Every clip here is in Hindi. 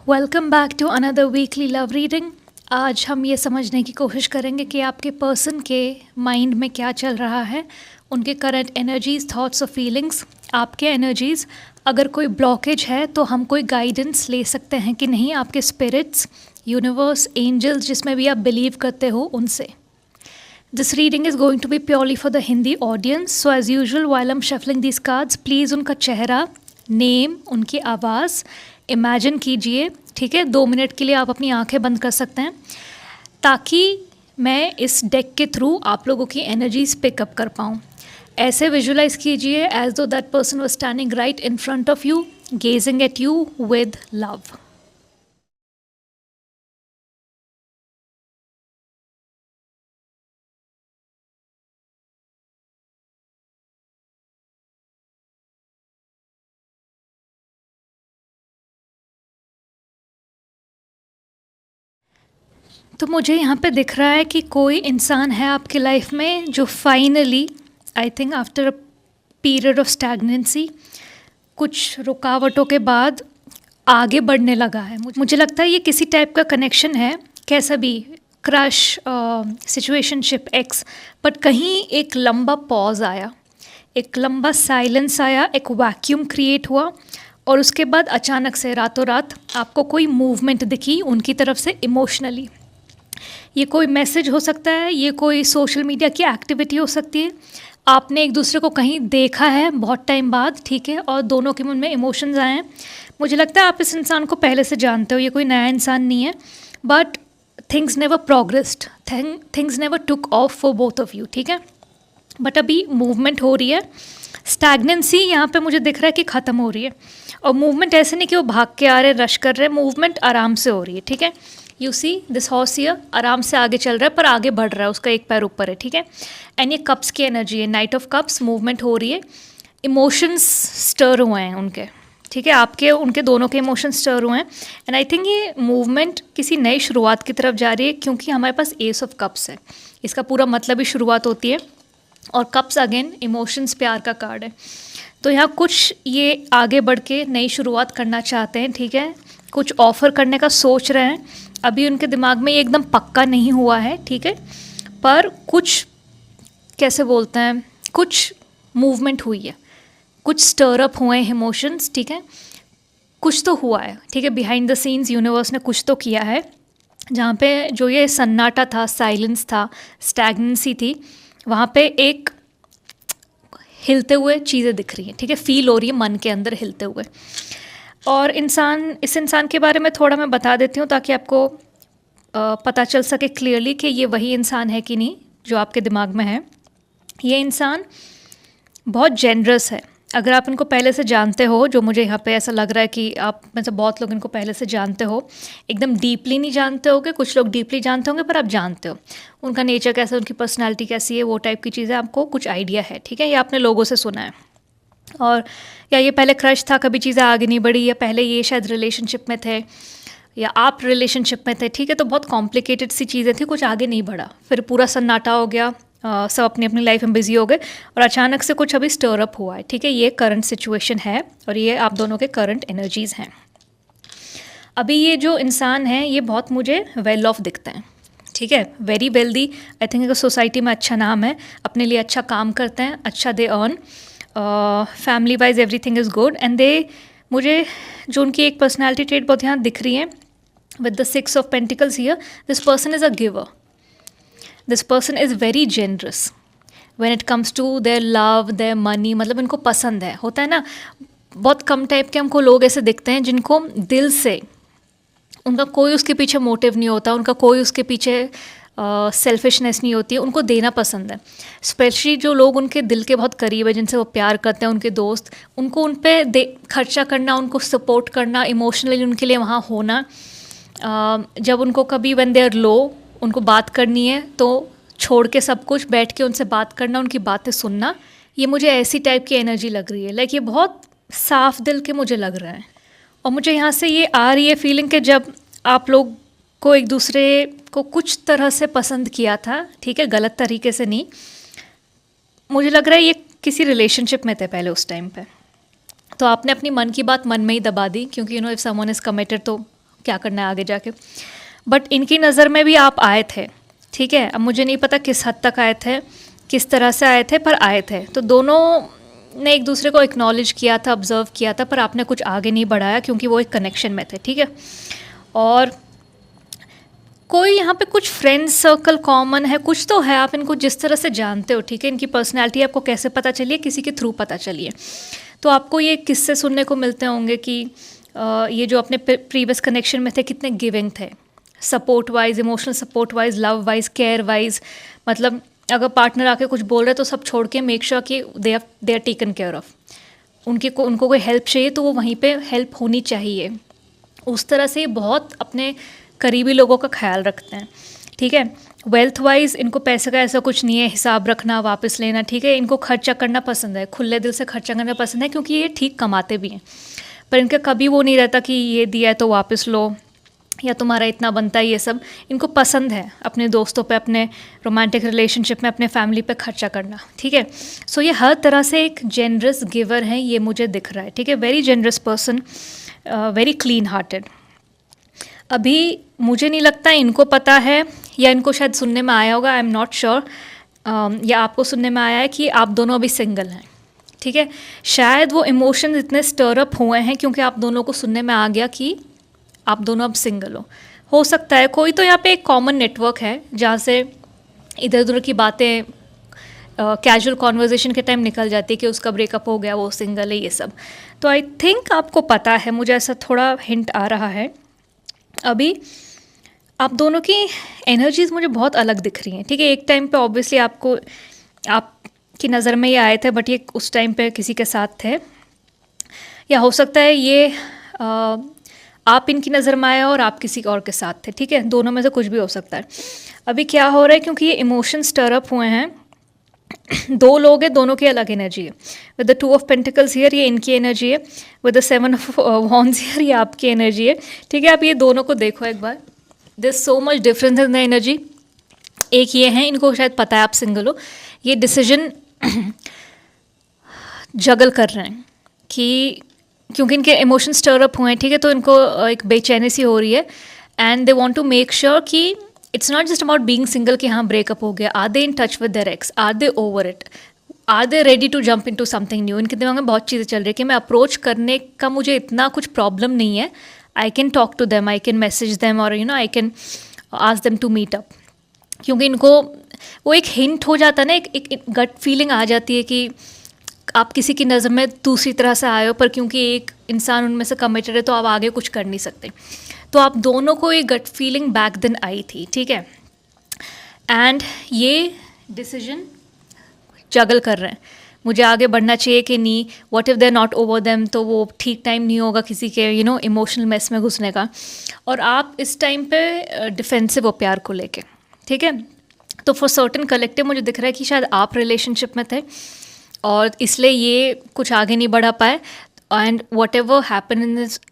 Welcome back to another weekly love reading. आज हम ये समझने की कोशिश करेंगे कि आपके पर्सन के माइंड में क्या चल रहा है, उनके करंट एनर्जीज़, थॉट्स और फीलिंग्स, आपके एनर्जीज़। अगर कोई ब्लॉकेज है तो हम कोई गाइडेंस ले सकते हैं कि नहीं, आपके स्पिरिट्स, यूनिवर्स, एंजल्स, जिसमें भी आप बिलीव करते हो उनसे। This reading is going to be purely for the Hindi audience. So as usual while I am shuffling these cards, please उनका चेहरा, नेम, उनकी आवाज़ इमेजिन कीजिए। ठीक है, 2 मिनट के लिए आप अपनी आंखें बंद कर सकते हैं ताकि मैं इस डेक के थ्रू आप लोगों की एनर्जीज पिकअप कर पाऊँ। ऐसे विजुलाइज कीजिए as though that person was standing right in front of you, gazing at you with love. तो मुझे यहाँ पे दिख रहा है कि कोई इंसान है आपकी लाइफ में जो finally, I think after a period of stagnancy, कुछ रुकावटों के बाद आगे बढ़ने लगा है। मुझे लगता है ये किसी टाइप का कनेक्शन है, कैसा भी, क्रश, सिचुएशनशिप, एक्स, बट कहीं एक लंबा पॉज आया, एक लंबा साइलेंस आया, एक वैक्यूम क्रिएट हुआ और उसके बाद अचानक से रातों रात आपको कोई मूवमेंट दिखी उनकी तरफ से इमोशनली। ये कोई मैसेज हो सकता है, ये कोई सोशल मीडिया की एक्टिविटी हो सकती है, आपने एक दूसरे को कहीं देखा है बहुत टाइम बाद, ठीक है, और दोनों के मन में इमोशंस आए हैं। मुझे लगता है आप इस इंसान को पहले से जानते हो, ये कोई नया इंसान नहीं है, but things never progressed, things never took off for both of you, ठीक है। बट अभी मूवमेंट हो रही है, स्टैग्नेंसी यहाँ पे मुझे दिख रहा है कि ख़त्म हो रही है। और मूवमेंट ऐसे नहीं कि वो भाग के आ रहे, रश कर रहे, मूवमेंट आराम से हो रही है, ठीक है। You see this horse here आराम से आगे चल रहा है, पर आगे बढ़ रहा है, उसका एक पैर ऊपर है, ठीक है। एंड ये कप्स की एनर्जी है, नाइट ऑफ कप्स, मूवमेंट हो रही है, इमोशंस स्टर हुए हैं उनके, ठीक है, आपके उनके दोनों के इमोशंस स्टर हुए हैं। एंड आई थिंक ये मूवमेंट किसी नई शुरुआत की तरफ जा रही है, क्योंकि हमारे पास एस ऑफ कप्स है, इसका पूरा मतलब ही शुरुआत होती है, और कप्स अगेन इमोशंस, प्यार का कार्ड है। तो यहाँ कुछ ये आगे बढ़ के नई शुरुआत करना चाहते हैं, ठीक है, कुछ ऑफ़र करने का सोच रहे हैं। अभी उनके दिमाग में ये एकदम पक्का नहीं हुआ है, ठीक है, पर कुछ, कैसे बोलते हैं, कुछ मूवमेंट हुई है, कुछ स्टर अप हुए हैं इमोशंस, ठीक है, कुछ तो हुआ है, ठीक है, बिहाइंड द सीन्स यूनिवर्स ने कुछ तो किया है, जहाँ पे जो ये सन्नाटा था, साइलेंस था, स्टैग्नेंसी थी, वहाँ पे एक हिलते हुए चीज़ें दिख रही हैं, ठीक है, फील हो रही है मन के अंदर हिलते हुए। और इस इंसान के बारे में थोड़ा मैं बता देती हूँ ताकि आपको पता चल सके क्लियरली कि ये वही इंसान है कि नहीं जो आपके दिमाग में है। ये इंसान बहुत जेनरस है। अगर आप इनको पहले से जानते हो, जो मुझे यहाँ पे ऐसा लग रहा है कि आप में से बहुत लोग इनको पहले से जानते हो, एकदम डीपली नहीं जानते होगे, कुछ लोग डीपली जानते होंगे, पर आप जानते हो उनका नेचर कैसा है, उनकी पर्सनैलिटी कैसी है, वो टाइप की चीज़ें आपको कुछ आइडिया है, ठीक है, ये आपने लोगों से सुना है। और या ये पहले क्रश था, कभी चीज़ें आगे नहीं बढ़ी, या पहले ये शायद रिलेशनशिप में थे, या आप रिलेशनशिप में थे, ठीक है, तो बहुत कॉम्प्लिकेटेड सी चीज़ें थी, कुछ आगे नहीं बढ़ा, फिर पूरा सन्नाटा हो गया, सब अपनी अपनी लाइफ में बिजी हो गए, और अचानक से कुछ अभी स्टर अप हुआ है, ठीक है, ये करंट सिचुएशन है और ये आप दोनों के करंट एनर्जीज़ हैं। अभी ये जो इंसान है ये बहुत मुझे वेल ऑफ दिखते हैं, ठीक है, very wealthy, I think society में अच्छा नाम है, अपने लिए अच्छा काम करते हैं, अच्छा they earn, family wise everything is good, and they, मुझे जो उनकी एक पर्सनैलिटी ट्रेट बहुत यहाँ दिख रही है with the 6 of pentacles here, this person is a giver, this person is very generous when it comes to their love, their money, मतलब इनको पसंद है, होता है ना, बहुत कम टाइप के हमको लोग ऐसे दिखते हैं जिनको दिल से, उनका कोई उसके पीछे मोटिव नहीं होता, उनका कोई उसके पीछे सेल्फिशनेस नहीं होती है, उनको देना पसंद है। स्पेशली जो लोग उनके दिल के बहुत करीब है, जिनसे वो प्यार करते हैं, उनके दोस्त, उनको उन पे खर्चा करना, उनको सपोर्ट करना, इमोशनली उनके लिए वहाँ होना, जब उनको कभी व्हेन दे आर लो, उनको बात करनी है तो छोड़ के सब कुछ बैठ के उनसे बात करना, उनकी बातें सुनना, ये मुझे ऐसी टाइप की एनर्जी लग रही है, लाइक ये बहुत साफ दिल के मुझे लग रहा है। और मुझे यहाँ से ये आ रही है फीलिंग कि जब आप लोग को एक दूसरे को कुछ तरह से पसंद किया था, ठीक है, गलत तरीके से नहीं, मुझे लग रहा है ये किसी रिलेशनशिप में थे पहले उस टाइम पे, तो आपने अपनी मन की बात मन में ही दबा दी, क्योंकि इफ समवन इज़ कमिटेड तो क्या करना है आगे जाके। बट इनकी नज़र में भी आप आए थे, ठीक है। अब मुझे नहीं पता किस हद तक आए थे, किस तरह से आए थे, पर आए थे। तो दोनों ने एक दूसरे को एक्नॉलेज किया था, ऑब्जर्व किया था, पर आपने कुछ आगे नहीं बढ़ाया क्योंकि वो एक कनेक्शन में थे, ठीक है। और कोई यहाँ पे कुछ फ्रेंड सर्कल कॉमन है, कुछ तो है, आप इनको जिस तरह से जानते हो, ठीक है। इनकी पर्सनैलिटी आपको कैसे पता चली है, किसी के थ्रू पता चली है। तो आपको ये किस्से सुनने को मिलते होंगे कि ये जो अपने प्रीवियस कनेक्शन में थे कितने गिविंग थे, support wise, emotional support wise, love wise, care wise. मतलब अगर पार्टनर आके कुछ बोल रहे हैं तो सब छोड़ के मेक श्योर कि they are taken care of. उनको कोई हेल्प चाहिए तो वो वहीं पे हेल्प होनी चाहिए। उस तरह से बहुत अपने करीबी लोगों का ख्याल रखते हैं, ठीक है। वेल्थ वाइज इनको पैसे का ऐसा कुछ नहीं है, हिसाब रखना, वापस लेना, ठीक है। इनको खर्चा करना पसंद है, खुले दिल से खर्चा करना पसंद है, क्योंकि ये ठीक कमाते भी हैं। पर इनका कभी वो नहीं रहता कि ये दिया है तो वापस लो, या तुम्हारा इतना बनता है, ये सब इनको पसंद है अपने दोस्तों पे, अपने रोमांटिक रिलेशनशिप में, अपने फैमिली पे खर्चा करना, ठीक है। सो ये हर तरह से एक जेनरस गिवर हैं, ये मुझे दिख रहा है, ठीक है। Very generous person, very clean hearted. अभी मुझे नहीं लगता इनको पता है, या इनको शायद सुनने में आया होगा, आई एम नॉट श्योर, या आपको सुनने में आया है कि आप दोनों अभी सिंगल हैं, ठीक है। शायद वो इमोशंस इतने स्टर अप हुए हैं क्योंकि आप दोनों को सुनने में आ गया कि आप दोनों अब सिंगल हो सकता है कोई तो यहाँ पे एक कॉमन नेटवर्क है जहाँ से इधर उधर की बातें कैजुअल कॉन्वर्जेशन के टाइम निकल जाती है कि उसका ब्रेकअप हो गया, वो सिंगल है, ये सब। तो आई थिंक आपको पता है, मुझे ऐसा थोड़ा हिंट आ रहा है। अभी आप दोनों की एनर्जीज़ मुझे बहुत अलग दिख रही हैं, ठीक है। एक टाइम पे ऑब्वियसली आपकी नज़र में ये आए थे, बट ये उस टाइम पे किसी के साथ थे, या हो सकता है ये आप इनकी नज़र में आए और आप किसी और के साथ थे, ठीक है। दोनों में से कुछ भी हो सकता है। अभी क्या हो रहा है, क्योंकि ये इमोशन स्टर अप हुए हैं, दो लोग हैं, दोनों की अलग एनर्जी है। With the 2 of pentacles here, ये इनकी एनर्जी है। With the 7 of wands here, ये आपकी एनर्जी है, ठीक है। आप ये दोनों को देखो एक बार, there is so much difference in the energy. एक ये है, इनको शायद पता है आप सिंगल हो, ये डिसीजन जगल कर रहे हैं कि क्योंकि इनके इमोशन स्टर अप हुए हैं, ठीक है। तो इनको एक बेचैनी सी हो रही है, and they want to make sure कि it's not just about being single कि हाँ ब्रेकअप हो गया। Are they in touch with their ex, are they over it, are they ready to jump into something new. इनके दिमाग में बहुत चीज़ें चल रही है कि मैं अप्रोच करने का मुझे इतना कुछ प्रॉब्लम नहीं है, I can talk to them, I can message them, और you know I can ask them to meet up. क्योंकि इनको वो एक हिंट हो जाता है ना, एक गट फीलिंग आ जाती है कि आप किसी की नज़र में दूसरी तरह से आए हो, पर क्योंकि एक इंसान उनमें से कमिटेड है तो आप आगे कुछ कर नहीं सकते। तो आप दोनों को एक गट फीलिंग बैक देन आई थी, ठीक है। एंड ये डिसीजन जगल कर रहे हैं, मुझे आगे बढ़ना चाहिए कि नहीं, what if they are not over them, तो वो ठीक टाइम नहीं होगा किसी के यू नो इमोशनल मेस में घुसने का। और आप इस टाइम पे डिफेंसिव हो प्यार को लेके, ठीक है। तो फॉर सर्टेन कलेक्टिव मुझे दिख रहा है कि शायद आप रिलेशनशिप में थे और इसलिए ये कुछ आगे नहीं बढ़ा पाए, and what ever happen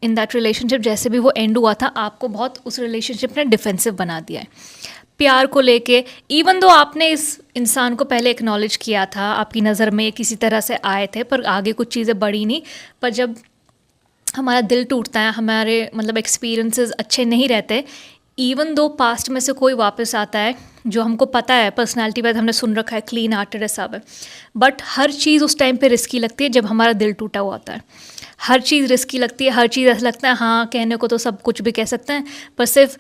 in that relationship, जैसे भी वो एंड हुआ था, आपको बहुत उस रिलेशनशिप ने डिफेंसिव बना दिया है प्यार को लेके। इवन दो आपने इस इंसान को पहले एक्नॉलेज किया था, आपकी नज़र में किसी तरह से आए थे, पर आगे कुछ चीज़ें बढ़ी नहीं। पर जब हमारा दिल टूटता है, हमारे मतलब एक्सपीरियंसेस अच्छे नहीं रहते, इवन दो पास्ट में से कोई वापस आता है जो हमको पता है पर्सनालिटी वाइज हमने सुन रखा है, क्लीन हार्टेड है, सब है, बट हर चीज़ उस टाइम पे रिस्की लगती है जब हमारा दिल टूटा हुआ होता है। हर चीज़ रिस्की लगती है, हर चीज़ ऐसा लगता है हाँ कहने को तो सब कुछ भी कह सकते हैं, पर सिर्फ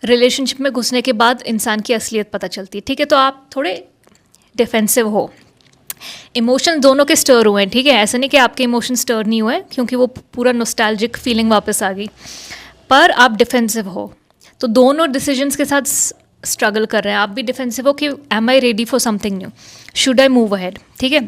रिलेशनशिप में घुसने के बाद इंसान की असलियत पता चलती है, ठीक है। तो आप थोड़े डिफेंसिव हो, इमोशन दोनों के स्टर हुए हैं, ठीक है। ऐसा नहीं कि आपके इमोशन स्टर नहीं हुए, क्योंकि वो पूरा नॉस्टैल्जिक फीलिंग वापस आ गई, पर आप डिफेंसिव हो। तो दोनों डिसीजंस के साथ स्ट्रगल कर रहे हैं। आप भी डिफेंसिव हो कि am I ready for something new, should I move ahead, ठीक है।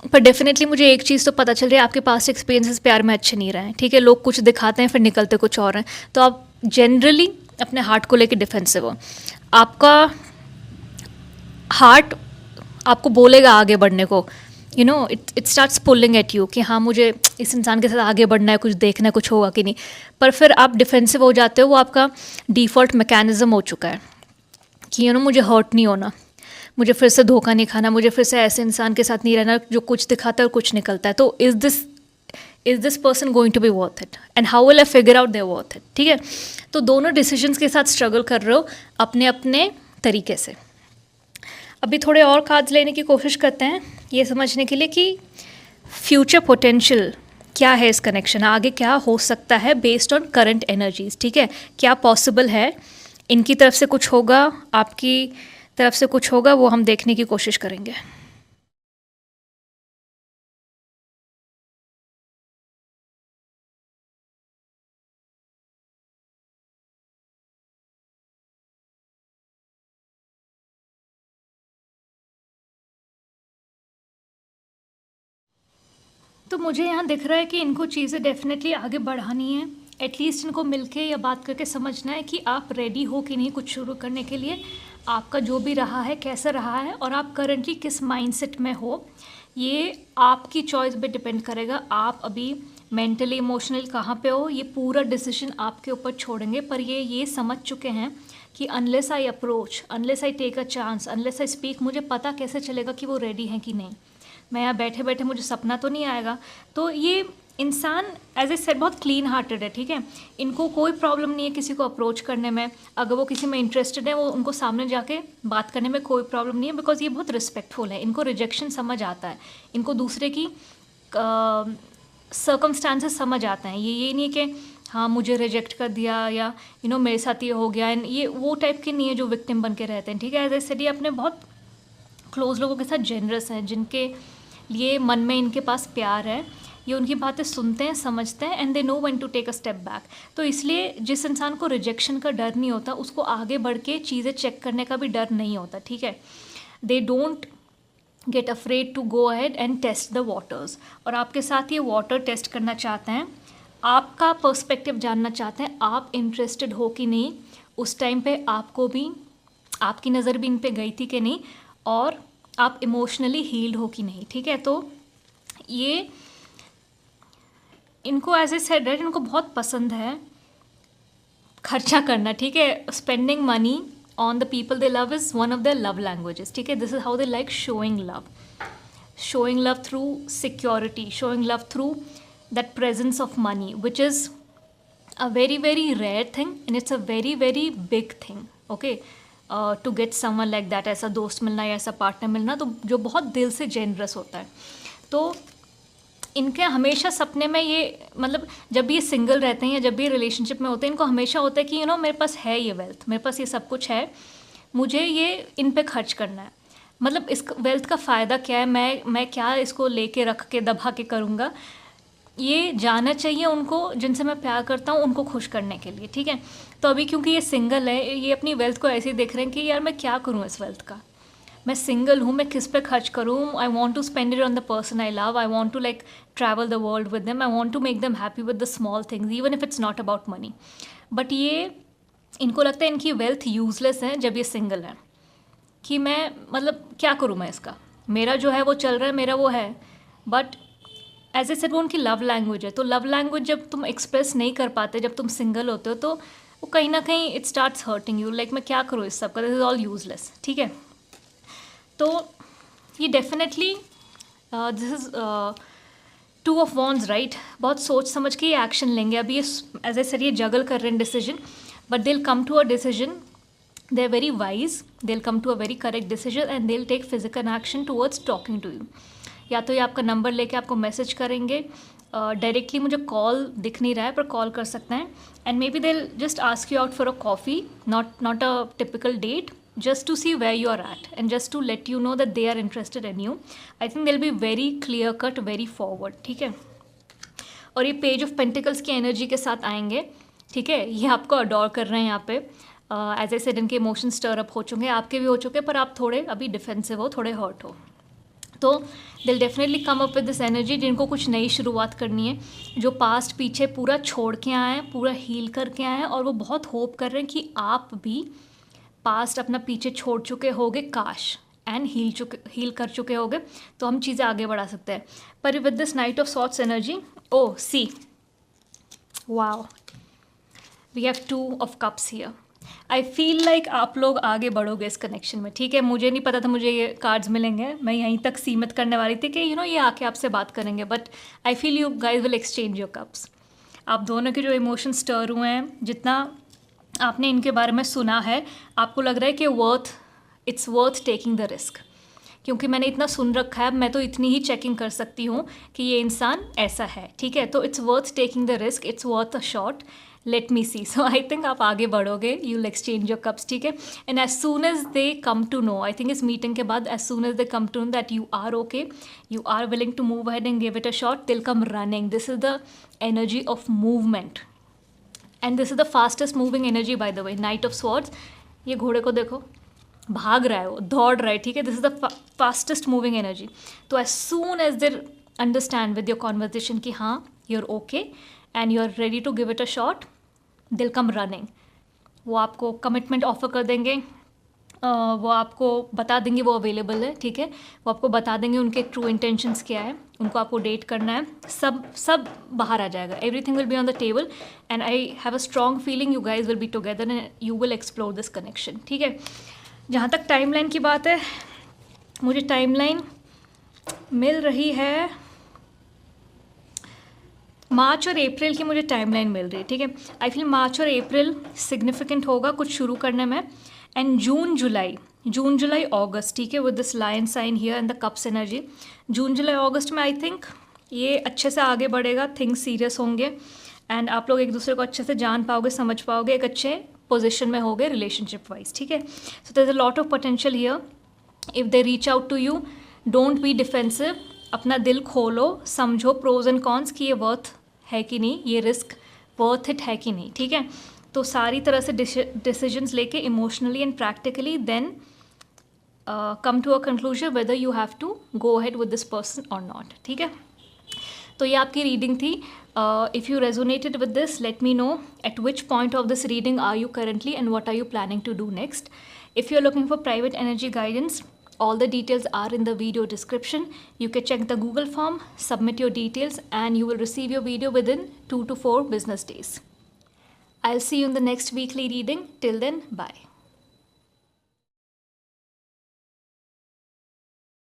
पर डेफिनेटली मुझे एक चीज़ तो पता चल रही है, आपके पास एक्सपीरियंसेस प्यार में अच्छे नहीं रहे हैं, ठीक है। लोग कुछ दिखाते हैं फिर निकलते कुछ और हैं। तो आप जनरली अपने हार्ट को लेकर डिफेंसिव हो। आपका हार्ट आपको बोलेगा आगे बढ़ने को, you know it starts pulling at you कि हाँ मुझे इस इंसान के साथ आगे बढ़ना है, कुछ देखना है, कुछ होगा कि नहीं। पर फिर आप डिफेंसिव हो जाते हो, वो आपका डिफ़ॉल्ट मैकेनिज़्म हो चुका है कि यू नो मुझे हर्ट नहीं होना, मुझे फिर से धोखा नहीं खाना, मुझे फिर से ऐसे इंसान के साथ नहीं रहना जो कुछ दिखाता है और कुछ निकलता है। तो is this is this person going to be worth it, and how will I figure out their worth it, ठीक है। तो दोनों डिसीजंस के साथ स्ट्रगल कर रहे हो अपने अपने तरीके से। अभी थोड़े और कार्ड्स लेने की कोशिश करते हैं ये समझने के लिए कि फ्यूचर पोटेंशियल क्या है इस कनेक्शन, आगे क्या हो सकता है बेस्ड ऑन करंट एनर्जीज, ठीक है। क्या पॉसिबल है, इनकी तरफ से कुछ होगा, आपकी तरफ से कुछ होगा, वो हम देखने की कोशिश करेंगे। तो मुझे यहाँ दिख रहा है कि इनको चीज़ें डेफिनेटली आगे बढ़ानी है, एटलीस्ट इनको मिलके या बात करके समझना है कि आप रेडी हो कि नहीं कुछ शुरू करने के लिए, आपका जो भी रहा है कैसा रहा है और आप करंटली किस माइंडसेट में हो, ये आपकी चॉइस पे डिपेंड करेगा। आप अभी मेंटली इमोशनल कहाँ पे हो, ये पूरा डिसीजन आपके ऊपर छोड़ेंगे। पर ये समझ चुके हैं कि unless I approach, unless I take a chance, unless I speak, मुझे पता कैसे चलेगा कि वो रेडी हैं कि नहीं। मैं यहाँ बैठे बैठे मुझे सपना तो नहीं आएगा। तो ये इंसान एज ए सेड बहुत क्लीन हार्टेड है, ठीक है। इनको कोई प्रॉब्लम नहीं है किसी को अप्रोच करने में, अगर वो किसी में इंटरेस्टेड है वो उनको सामने जाके बात करने में कोई प्रॉब्लम नहीं है, बिकॉज ये बहुत रिस्पेक्टफुल है। इनको रिजेक्शन समझ आता है, इनको दूसरे की सर्कमस्टांसेस समझ आते हैं। ये नहीं कि हाँ मुझे रिजेक्ट कर दिया या मेरे साथ ये हो गया, एंड ये वो टाइप के नहीं है जो विक्टिम बन के रहते हैं, ठीक है। एज ए सेड ये अपने बहुत क्लोज लोगों के साथ जेनरस हैं, जिनके लिए मन में इनके पास प्यार है, ये उनकी बातें सुनते हैं, समझते हैं, and they know when to take a step back. तो इसलिए जिस इंसान को रिजेक्शन का डर नहीं होता उसको आगे बढ़ के चीज़ें चेक करने का भी डर नहीं होता, ठीक है। They don't get afraid to go ahead and test the waters, और आपके साथ ये वाटर टेस्ट करना चाहते हैं, आपका पर्सपेक्टिव जानना चाहते हैं, आप इंटरेस्टेड हो कि नहीं, उस टाइम पे आपको भी आपकी नज़र भी इन पे गई थी कि नहीं, और आप इमोशनली हील्ड हो कि नहीं, ठीक है। तो ये इनको एज ए सेड राइट, इनको बहुत पसंद है खर्चा करना, ठीक है। Spending money on the people they love is one of their love languages, ठीक है। This is how they like showing love through security, showing love through that presence of money, which is a very very rare thing and it's a very very big thing, okay. To get someone like that, ऐसा दोस्त मिलना या ऐसा पार्टनर मिलना, तो जो बहुत दिल से जेनरस होता है। तो इनके हमेशा सपने में ये, मतलब जब भी ये सिंगल रहते हैं या जब भी रिलेशनशिप में होते हैं, इनको हमेशा होता है कि मेरे पास है ये वेल्थ, मेरे पास ये सब कुछ है, मुझे ये इन पे खर्च करना है। मतलब इस वेल्थ का फ़ायदा क्या है, मैं क्या इसको लेके रख के दबा के करूँगा, ये जानना चाहिए उनको जिनसे मैं प्यार करता हूँ, उनको खुश करने के लिए, ठीक है। तो अभी क्योंकि ये सिंगल है, ये अपनी वेल्थ को ऐसे ही देख रहे हैं कि यार मैं क्या करूँ इस वेल्थ का, मैं सिंगल हूँ, मैं किस पे खर्च करूँ। I want to spend it on the person I love, I want to like travel the world with them, I want to make them happy with the small things even if it's not about money. But ये इनको लगता है इनकी वेल्थ यूजलेस है जब ये सिंगल है, कि मैं मतलब क्या करूँ मैं इसका, मेरा जो है वो चल रहा है, मेरा वो है। बट एज ए सेड वो उनकी लव लैंग्वेज है। तो लव लैंग्वेज जब तुम एक्सप्रेस नहीं कर पाते, जब तुम सिंगल होते हो, तो वो कहीं ना कहीं it starts hurting you, like मैं क्या करूँ इस सब का, दिस इज़ ऑल यूजलेस, ठीक है। तो ये definitely this is two of wands right, बहुत सोच समझ के ये एक्शन लेंगे। अभी ये एज ए सेड ये जगल कर रहे हैं decision, but they will come to a decision, they are very wise, they'll come to a very correct decision and they'll take physical action towards talking to you। या तो ये आपका नंबर लेके आपको मैसेज करेंगे, डायरेक्टली मुझे कॉल दिख नहीं रहा है पर कॉल कर सकते हैं, and maybe they just ask you out for a coffee, not a typical date, just to see where you are at and just to let you know that they are interested in you। I think they'll be very clear cut, very forward, ठीक है। और ये पेज ऑफ पेंटिकल्स की एनर्जी के साथ आएंगे, ठीक है। ये आपको अडोर कर रहे हैं यहाँ पे, एज ए सेड इनके इमोशन स्टर अप हो चुके हैं, आपके भी हो चुके हैं, पर आप थोड़े अभी डिफेंसिव हो, थोड़े हर्ट हो। तो दिल definitely come up with this energy, जिनको कुछ नई शुरुआत करनी है, जो पास्ट पीछे पूरा छोड़ के आए हैं, पूरा हील करके आए हैं, और वो बहुत होप कर रहे हैं कि आप भी पास्ट अपना पीछे छोड़ चुके होगे काश, एंड हील कर चुके होगे, तो हम चीज़ें आगे बढ़ा सकते हैं। पर with this night of sorts energy, oh see wow, we have 2 of cups here, I feel like आप लोग आगे बढ़ोगे इस कनेक्शन में, ठीक है। मुझे नहीं पता था मुझे ये कार्ड्स मिलेंगे, मैं यहीं तक सीमित करने वाली थी कि ये आके आपसे बात करेंगे, but I feel you guys will exchange your cups. आप दोनों के जो इमोशन स्टर हुए हैं, जितना आपने इनके बारे में सुना है, आपको लग रहा है कि it's worth taking the risk. क्योंकि मैंने इतना सुन रखा है, मैं तो इतनी ही चेकिंग कर सकती हूँ कि ये इंसान ऐसा है, ठीक है। तो it's worth taking the risk, it's worth a shot, let me see. So I think आप आगे बढ़ोगे, you will exchange your cups, ठीक है। And as soon as they come to know, I think इस मीटिंग के बाद as soon as they come to know that you are okay, you are willing to move ahead and give it a shot, they'll come running. This is the energy of movement and this is the fastest moving energy by the way. Night of swords, ये घोड़े को देखो, भाग रहा है, वो दौड़ रहा है, ठीक है। This is the fastest moving energy. तो as soon as they understand with your conversation कि हाँ you are okay and you are ready to give it a shot, they'll come running. वो आपको कमिटमेंट ऑफर कर देंगे, वो आपको बता देंगे वो अवेलेबल है, ठीक है। वो आपको बता देंगे उनके ट्रू इंटेंशंस क्या है, उनको आपको डेट करना है, सब बाहर आ जाएगा। Everything will be on the table and I have a strong feeling you guys will be together and you will explore this connection, ठीक है। जहाँ तक टाइमलाइन की बात है, मुझे टाइमलाइन मिल रही है मार्च और अप्रैल की, मुझे टाइमलाइन मिल रही है, ठीक है। आई फील मार्च और अप्रैल सिग्निफिकेंट होगा कुछ शुरू करने में, एंड जून जुलाई अगस्त, ठीक है, with this lion sign here and the cups energy. जून जुलाई अगस्त में आई थिंक ये अच्छे से आगे बढ़ेगा, थिंग्स सीरियस होंगे एंड आप लोग एक दूसरे को अच्छे से जान पाओगे, समझ पाओगे, एक अच्छे पोजिशन में होगे रिलेशनशिप वाइज, ठीक है। So there is a lot of potential here. If they reach out to you, don't be defensive, अपना दिल खोलो, समझो प्रोज एंड कॉन्स कि ये वर्थ है कि नहीं, ये रिस्क वर्थ इट है कि नहीं, ठीक है। तो सारी तरह से डिसीजंस लेके emotionally and practically then come to a conclusion whether you have to go ahead with this person और नॉट, ठीक है। तो ये आपकी रीडिंग थी। If you resonated with this, let me know at which point of this reading are you currently and what are you planning to do next. If you are looking for private energy guidance, all the details are in the video description. You can check the Google form, submit your details, and you will receive your video within 2 to 4 business days. I'll see you in the next weekly reading. Till then, bye.